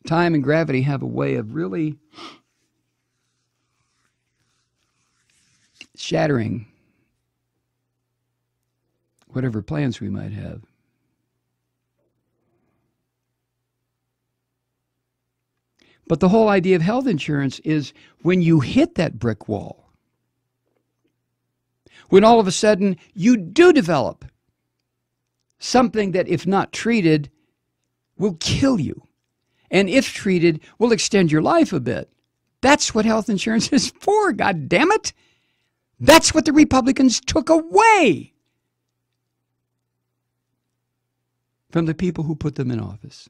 Time and gravity have a way of really shattering whatever plans we might have. But the whole idea of health insurance is when you hit that brick wall, when all of a sudden you do develop something that, if not treated, will kill you, and if treated, will extend your life a bit. That's what health insurance is for, God damn it. That's what the Republicans took away from the people who put them in office.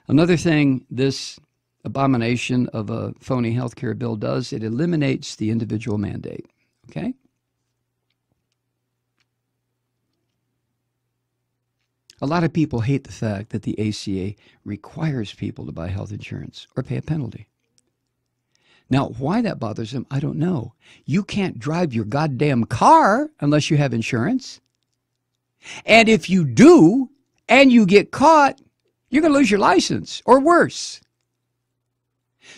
Another thing this abomination of a phony health care bill does, it eliminates the individual mandate. Okay? A lot of people hate the fact that the ACA requires people to buy health insurance or pay a penalty. Now, why that bothers them, I don't know. You can't drive your goddamn car unless you have insurance. And if you do, and you get caught, you're going to lose your license, or worse.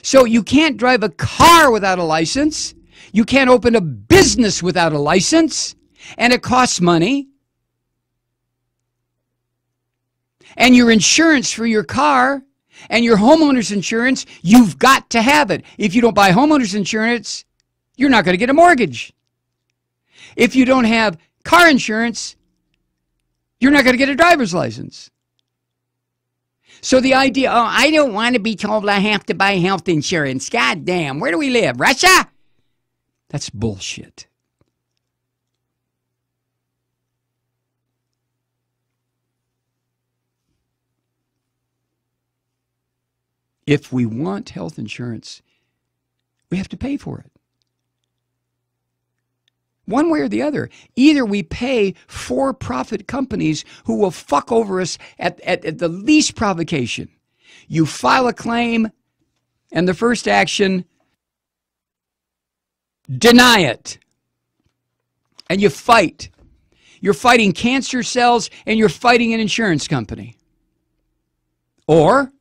So you can't drive a car without a license. You can't open a business without a license, and it costs money. And your insurance for your car and your homeowner's insurance, you've got to have it. If you don't buy homeowner's insurance, you're not going to get a mortgage. If you don't have car insurance, you're not going to get a driver's license. So the idea, oh, I don't want to be told I have to buy health insurance. God damn, where do we live? Russia? That's bullshit. If we want health insurance, we have to pay for it. One way or the other. Either we pay for-profit companies who will fuck over us at the least provocation. You file a claim, and the first action, deny it. And you fight. You're fighting cancer cells, and you're fighting an insurance company. Or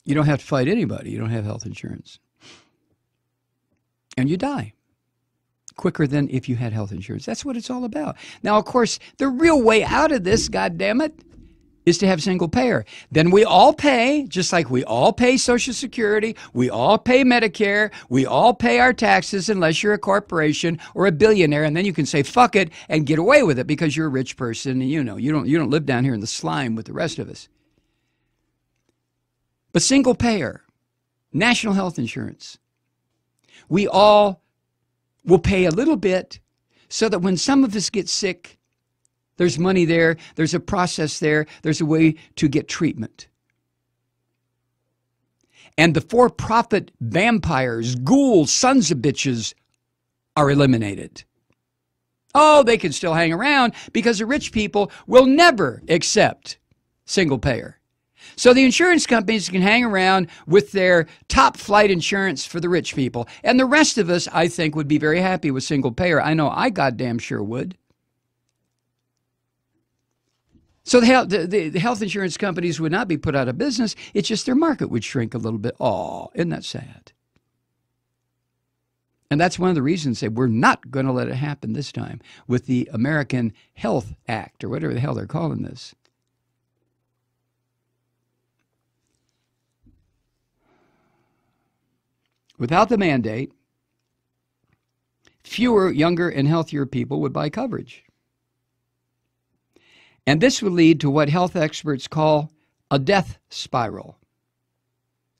you don't have to fight anybody. You don't have health insurance. And you die quicker than if you had health insurance. That's what it's all about. Now, of course, the real way out of this, goddammit, is to have single payer. Then we all pay, just like we all pay Social Security, we all pay Medicare, we all pay our taxes unless you're a corporation or a billionaire, and then you can say fuck it and get away with it because you're a rich person and you don't live down here in the slime with the rest of us. But single payer, national health insurance, we all will pay a little bit so that when some of us get sick, there's money there, there's a process there, there's a way to get treatment. And the for-profit vampires, ghouls, sons of bitches are eliminated. Oh, they can still hang around because the rich people will never accept single payer. So the insurance companies can hang around with their top flight insurance for the rich people. And the rest of us, I think, would be very happy with single payer. I know I goddamn sure would. So the health insurance companies would not be put out of business. It's just their market would shrink a little bit. Oh, isn't that sad? And that's one of the reasons that we're not going to let it happen this time with the American Health Act or whatever the hell they're calling this. Without the mandate, fewer younger and healthier people would buy coverage. And this would lead to what health experts call a death spiral,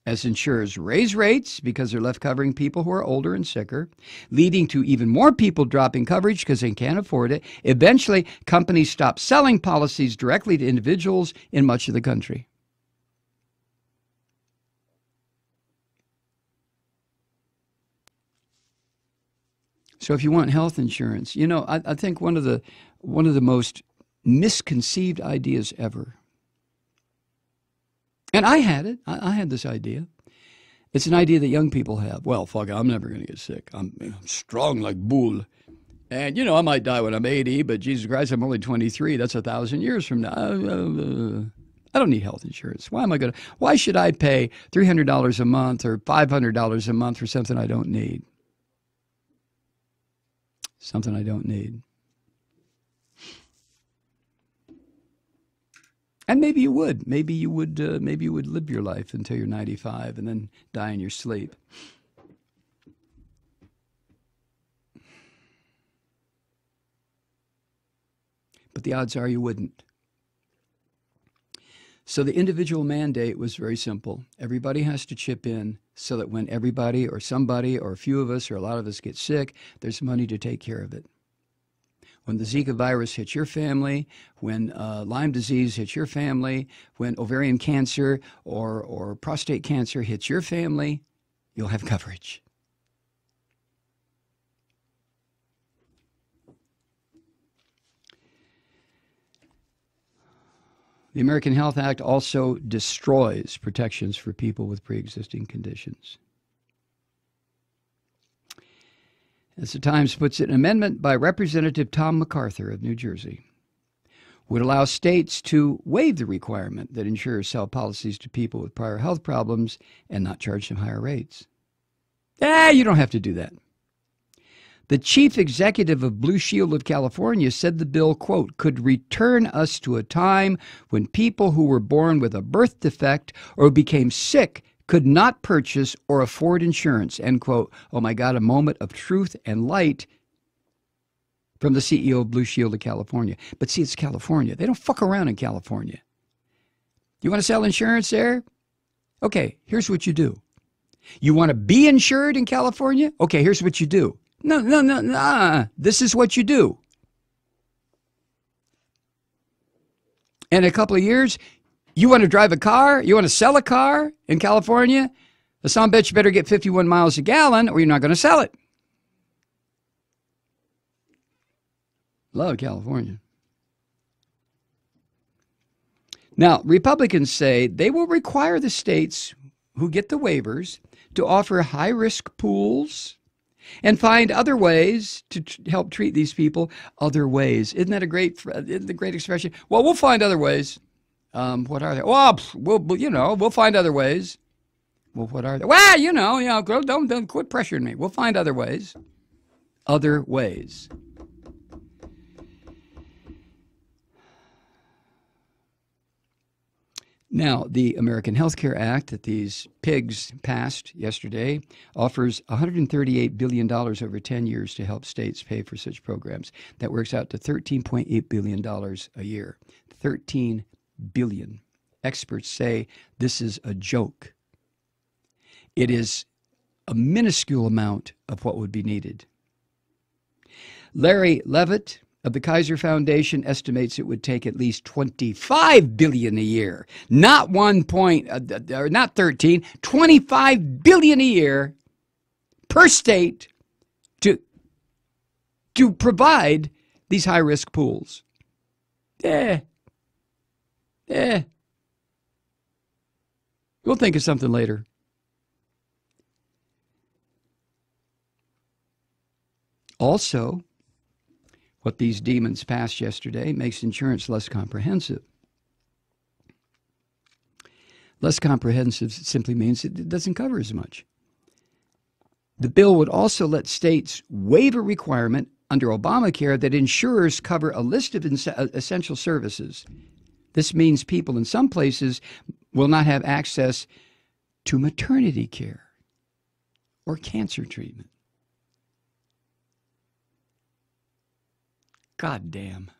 as insurers raise rates because they're left covering people who are older and sicker, leading to even more people dropping coverage because they can't afford it. Eventually, companies stop selling policies directly to individuals in much of the country. So if you want health insurance, I think one of the most misconceived ideas ever. And I had it. I had this idea. It's an idea that young people have. Well, fuck it, I'm never going to get sick. I'm strong like bull. And, you know, I might die when I'm 80, but Jesus Christ, I'm only 23. That's 1,000 years from now. I don't need health insurance. Why should I pay $300 a month or $500 a month for something I don't need? Something I don't need. And maybe you would. Maybe you would live your life until you're 95 and then die in your sleep. But the odds are you wouldn't. So the individual mandate was very simple. Everybody has to chip in so that when everybody or somebody or a few of us or a lot of us get sick, there's money to take care of it. When the Zika virus hits your family, when Lyme disease hits your family, when ovarian cancer or prostate cancer hits your family, you'll have coverage. The American Health Act also destroys protections for people with pre-existing conditions. As the Times puts it, an amendment by Representative Tom MacArthur of New Jersey would allow states to waive the requirement that insurers sell policies to people with prior health problems and not charge them higher rates. You don't have to do that. The chief executive of Blue Shield of California said the bill, quote, could return us to a time when people who were born with a birth defect or became sick could not purchase or afford insurance, end quote. Oh my God, a moment of truth and light from the CEO of Blue Shield of California. But see, it's California. They don't fuck around in California. You want to sell insurance there? Okay, here's what you do. You want to be insured in California? Okay, here's what you do. No. This is what you do. In a couple of years, you want to drive a car? You want to sell a car in California? The son bitch better get 51 miles a gallon or you're not going to sell it. Love California. Now, Republicans say they will require the states who get the waivers to offer high-risk pools and find other ways to help treat these people other ways. Isn't that a great expression? Well, we'll find other ways. What are they? Well, we'll find other ways. Well, what are they? Well, don't quit pressuring me. We'll find other ways. Other ways. Now, the American Health Care Act that these pigs passed yesterday offers $138 billion over 10 years to help states pay for such programs. That works out to $13.8 billion a year. $13 billion. Experts say this is a joke. It is a minuscule amount of what would be needed. Larry Levitt of the Kaiser Foundation estimates it would take at least $25 billion a year, not 13, $25 billion a year per state to provide these high-risk pools. We'll think of something later. Also, what these demons passed yesterday makes insurance less comprehensive. Less comprehensive simply means it doesn't cover as much. The bill would also let states waive a requirement under Obamacare that insurers cover a list of essential services. This means people in some places will not have access to maternity care or cancer treatment. God damn.